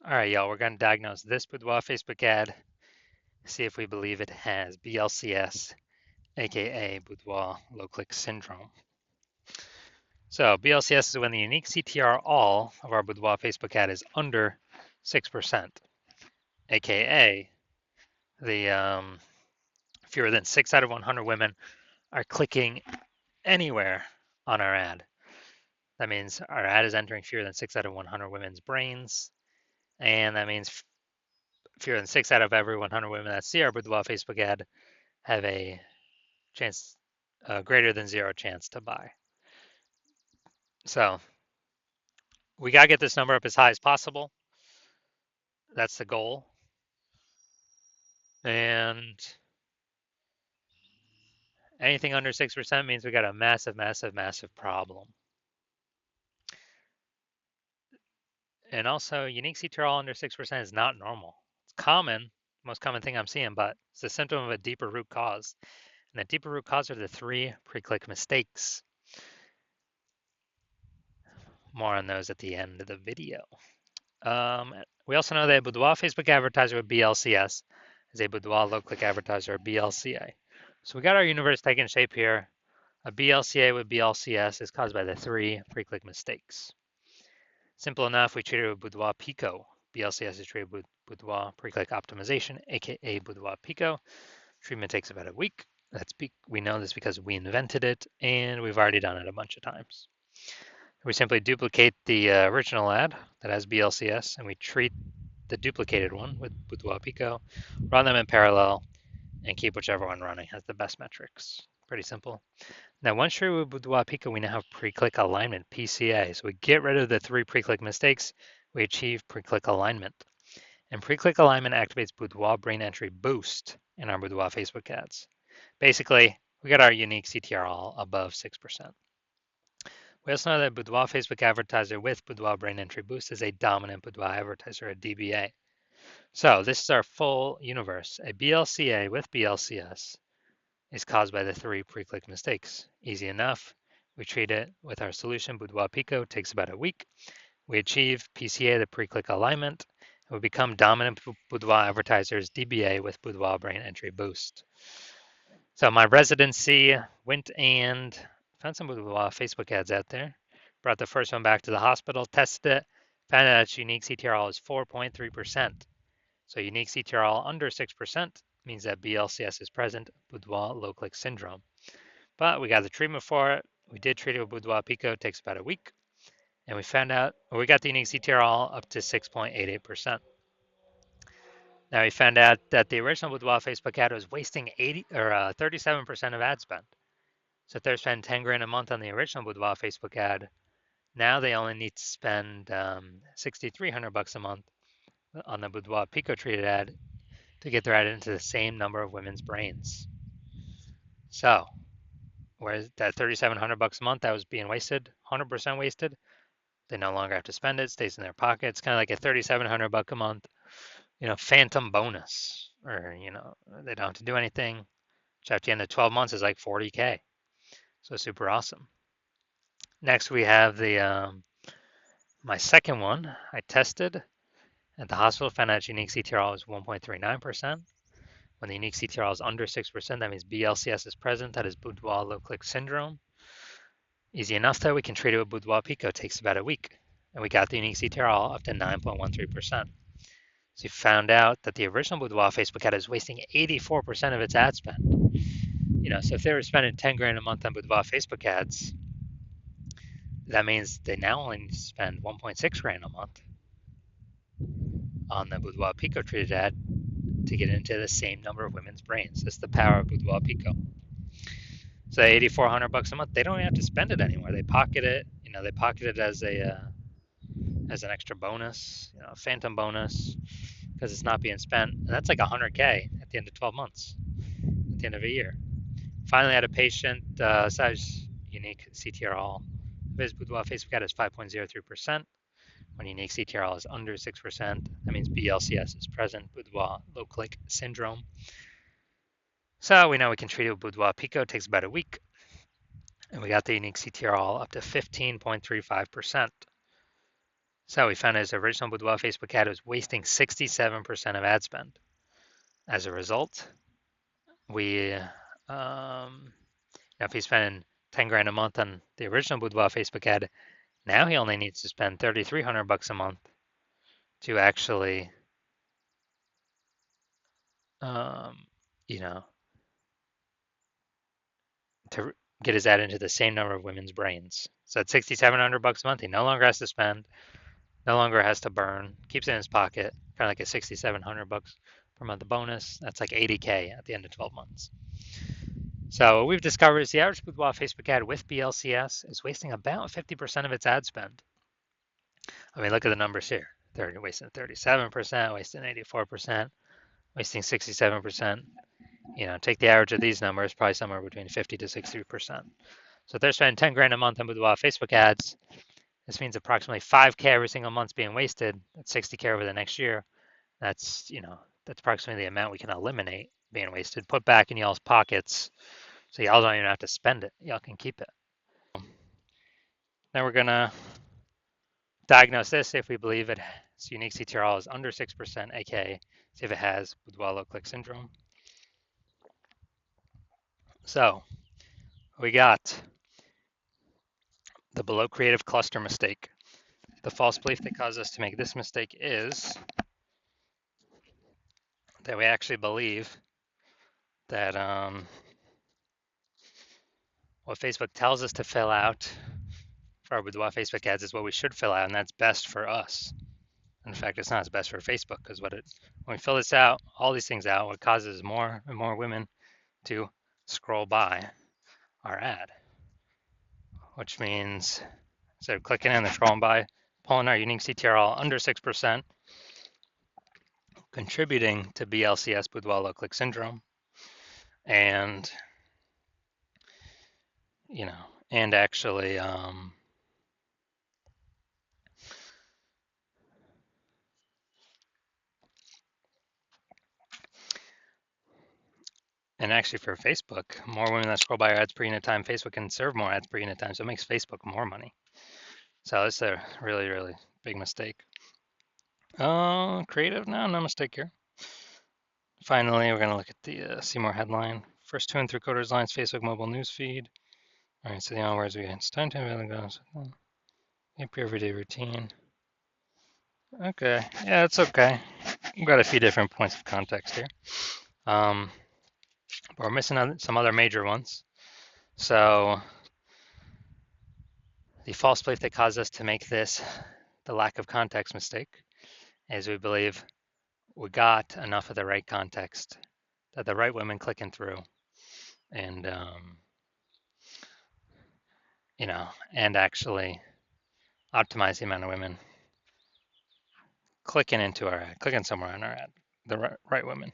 All right, y'all, we're going to diagnose this Boudoir Facebook ad, see if we believe it has BLCS, aka Boudoir low click syndrome. So, BLCS is when the unique CTR all of our Boudoir Facebook ad is under 6%, aka the fewer than 6 out of 100 women are clicking anywhere on our ad. That means our ad is entering fewer than 6 out of 100 women's brains, and that means fewer than 6 out of every 100 women that see our Boudoir Facebook ad have a chance, greater than zero chance to buy. So we got to get this number up as high as possible. That's the goal. And anything under 6% means we got a massive, massive, massive problem. And also, unique CTR under 6% is not normal. It's common, most common thing I'm seeing, but it's a symptom of a deeper root cause. And the deeper root cause are the 3 pre-click mistakes. More on those at the end of the video. We also know that a Boudoir Facebook advertiser with BLCS is a Boudoir low-click advertiser or BLCA. So we got our universe taking shape here. A BLCA with BLCS is caused by the 3 pre-click mistakes. Simple enough, we treat it with Boudoir Pico. BLCS is treated with Boudoir pre-click optimization, aka Boudoir Pico. Treatment takes about a week. We know this because we invented it, and we've already done it a bunch of times. We simply duplicate the original ad that has BLCS, and we treat the duplicated one with Boudoir Pico, run them in parallel, and keep whichever one running has the best metrics. Pretty simple. Now, once treated with Boudoir Pico, we now have pre-click alignment, PCA. So we get rid of the 3 pre-click mistakes. We achieve pre-click alignment. And pre-click alignment activates Boudoir brain entry boost in our Boudoir Facebook ads. Basically, we got our unique CTR all above 6%. We also know that Boudoir Facebook advertiser with Boudoir brain entry boost is a dominant Boudoir advertiser, a DBA. So this is our full universe. A BLCA with BLCS is caused by the 3 pre-click mistakes. Easy enough. We treat it with our solution, Boudoir Pico, takes about a week. We achieve PCA, the pre-click alignment, and we become dominant Boudoir advertisers, DBA with Boudoir brain entry boost. So my residency went and found some Boudoir Facebook ads out there. Brought the first one back to the hospital, tested it, found out its unique CTRL is 4.3%. So unique CTRL under 6% means that BLCS is present, Boudoir low click syndrome. But we got the treatment for it. We did treat it with Boudoir Pico, it takes about a week. And we found out, we got the unique CTRL up to 6.88%. Now we found out that the original Boudoir Facebook ad was wasting 37% of ad spend. So if they're spending 10 grand a month on the original Boudoir Facebook ad, now they only need to spend $6,300 a month on the Boudoir Pico treated ad to get their ad into the same number of women's brains. So, whereas that $3,700 a month that was being wasted, 100% wasted, they no longer have to spend it, stays in their pocket. It's kind of like a $3,700 a month, phantom bonus, or they don't have to do anything, which at the end of 12 months is like 40K. So super awesome. Next we have the my second one I tested at the hospital, found out unique CTRL is 1.39%. When the unique CTRL is under 6%, that means BLCS is present. That is Boudoir low click syndrome. Easy enough though, we can treat it with Boudoir Pico. It takes about a week. And we got the unique CTRL up to 9.13%. So we found out that the original Boudoir Facebook ad is wasting 84% of its ad spend. So if they were spending 10 grand a month on Boudoir Facebook ads, that means they now only need to spend 1.6 grand a month on the Boudoir Pico treated ad to get into the same number of women's brains. That's the power of Boudoir Pico. So $8,400 a month, they don't even have to spend it anymore. They pocket it. They pocket it as an extra bonus, phantom bonus, because it's not being spent. And that's like 100K at the end of 12 months, at the end of a year. Finally, I had a patient, size unique CTRL. His Boudoir Facebook ad is 5.03%. When unique CTRL is under 6%, that means BLCS is present, Boudoir low click syndrome. So we know we can treat it with Boudoir Pico. It takes about a week. And we got the unique CTRL up to 15.35%. So we found his original Boudoir Facebook ad was wasting 67% of ad spend. As a result, we, if he's spending 10 grand a month on the original Boudoir Facebook ad, now he only needs to spend 3,300 bucks a month to actually, you know, to get his ad into the same number of women's brains. So at 6,700 bucks a month, he no longer has to spend, no longer has to burn, keeps it in his pocket, kind of like a 6,700 bucks per month bonus. That's like 80K at the end of 12 months. So what we've discovered is the average Boudoir Facebook ad with BLCS is wasting about 50% of its ad spend. I mean, look at the numbers here. They're wasting 37%, wasting 84%, wasting 67%. Take the average of these numbers, probably somewhere between 50 to 60%. So if they're spending 10 grand a month on Boudoir Facebook ads, this means approximately 5K every single month being wasted. That's 60K over the next year. That's approximately the amount we can eliminate being wasted, put back in y'all's pockets, so y'all don't even have to spend it. Y'all can keep it. Now we're gonna diagnose this if we believe its unique CTR is under 6%, aka see if it has Boudoir low click syndrome. So we got the below creative cluster mistake. The false belief that caused us to make this mistake is that we actually believe that what Facebook tells us to fill out for our Boudoir Facebook ads is what we should fill out, and that's best for us. In fact, it's not as best for Facebook, because when we fill this out, all these things out, what causes more and more women to scroll by our ad, which means instead of clicking in, they're scrolling by, pulling our unique CTR all under 6%, contributing to BLCS, Boudoir low click syndrome, and and actually and actually for Facebook, more women that scroll by our ads per unit time, Facebook can serve more ads per unit time, so it makes Facebook more money. So it's a really, really big mistake. Creative, no mistake here. Finally, we're gonna look at the see more headline. First 2 and 3/4 lines, Facebook mobile news feed. All right, so the onwards it's time to everyday routine. Okay, yeah, it's okay. We've got a few different points of context here. But we're missing some other major ones. So the false belief that caused us to make this the lack of context mistake is we believe we got enough of the right context that the right women clicking through and and actually optimize the amount of women clicking into our ad, clicking somewhere on our ad, the right women.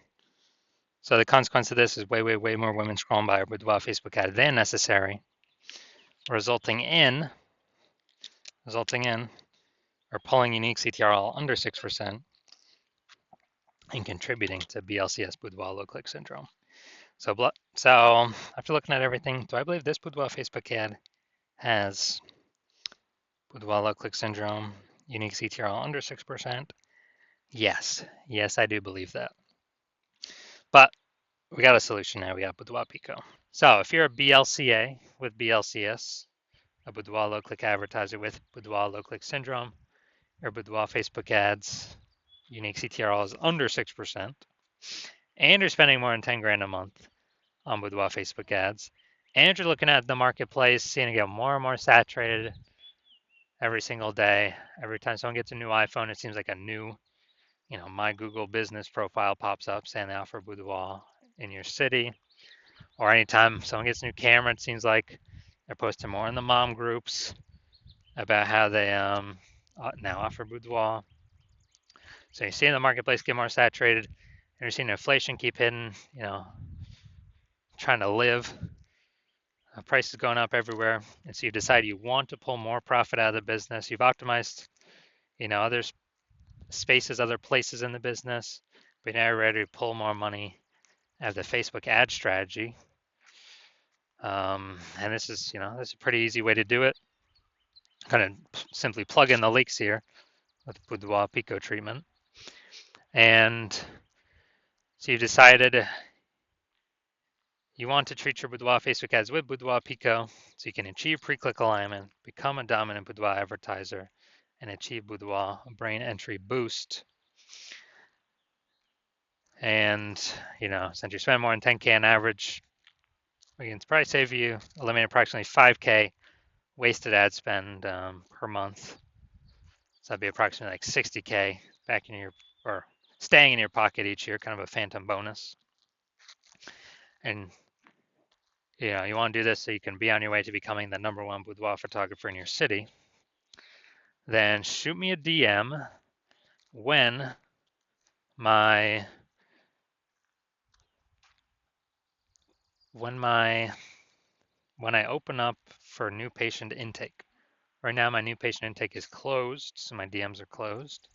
So the consequence of this is way more women scrolling by our Boudoir Facebook ad than necessary, resulting in or pulling unique CTR all under 6% and contributing to BLCS, Boudoir low click syndrome. So after looking at everything, do I believe this Boudoir Facebook ad has Boudoir low click syndrome, unique CTR all under 6%? Yes, I do believe that. But we got a solution now. We got Boudoir Pico. So if you're a BLCA with BLCS, a Boudoir low click advertiser with Boudoir low click syndrome, your Boudoir Facebook ads, unique CTR is under 6%, and you're spending more than 10 grand a month on Boudoir Facebook ads, and you're looking at the marketplace, seeing it get more and more saturated every single day. Every time someone gets a new iPhone, it seems like a new, my Google business profile pops up saying they offer Boudoir in your city. Or anytime someone gets a new camera, it seems like they're posting more in the mom groups about how they now offer Boudoir. So you're seeing the marketplace get more saturated, and you're seeing inflation keep hitting, trying to live. Prices going up everywhere, and so you decide you want to pull more profit out of the business. You've optimized, other spaces, other places in the business, but now you're ready to pull more money out of the Facebook ad strategy. And this is a pretty easy way to do it. Kind of simply plug in the leaks here. with Boudoir Pico treatment. And so you've decided you want to treat your Boudoir Facebook ads with Boudoir Pico so you can achieve pre-click alignment, become a dominant Boudoir advertiser, and achieve Boudoir brain entry boost. And, since you spend more than 10K on average, we can probably save you, eliminate approximately 5K wasted ad spend per month. So that'd be approximately like 60K back in or staying in your pocket each year, kind of a phantom bonus. And you want to do this so you can be on your way to becoming the #1 boudoir photographer in your city. Then shoot me a DM when I open up for new patient intake. Right now my new patient intake is closed, so my DMs are closed.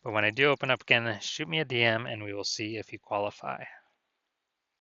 But when I do open up again, shoot me a DM and we will see if you qualify.